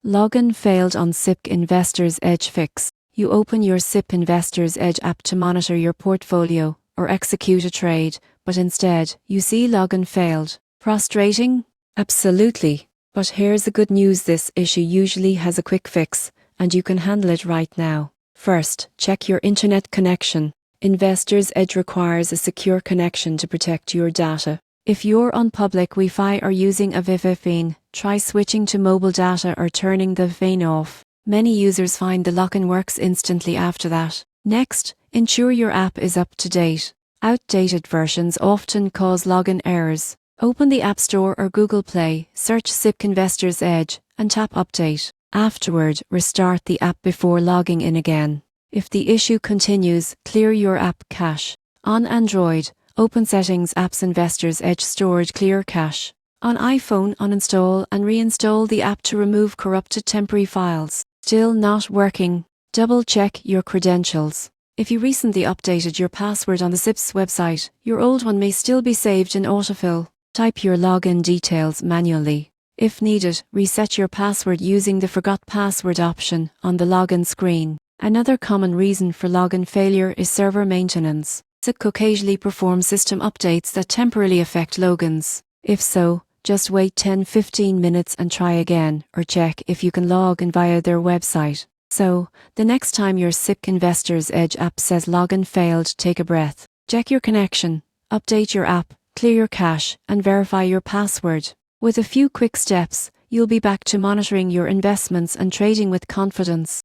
Login failed on CIBC Investor's Edge fix. You open your CIBC Investor's Edge app to monitor your portfolio or execute a trade, but instead, you see login failed. Frustrating? Absolutely. But here's the good news: this issue usually has a quick fix, and you can handle it right now. First, check your internet connection. Investor's Edge requires a secure connection to protect your data. If you're on public Wi-Fi or using a VPN, try switching to mobile data or turning the VPN off. Many users find the lock-in works instantly after that. Next, ensure your app is up to date. Outdated versions often cause login errors. Open the App Store or Google Play, search CIBC Investor's Edge, and tap Update. Afterward, restart the app before logging in again. If the issue continues, clear your app cache. On Android, open Settings, Apps, Investor's Edge, Storage, Clear Cache. On iPhone, uninstall and reinstall the app to remove corrupted temporary files. Still not working? Double-check your credentials. If you recently updated your password on the CIBC's website, your old one may still be saved in autofill. Type your login details manually. If needed, reset your password using the Forgot Password option on the login screen. Another common reason for login failure is server maintenance. CIBC occasionally performs system updates that temporarily affect logins. If so, just wait 10-15 minutes and try again, or check if you can log in via their website. So, the next time your CIBC Investor's Edge app says login failed, take a breath. Check your connection, update your app, clear your cache, and verify your password. With a few quick steps, you'll be back to monitoring your investments and trading with confidence.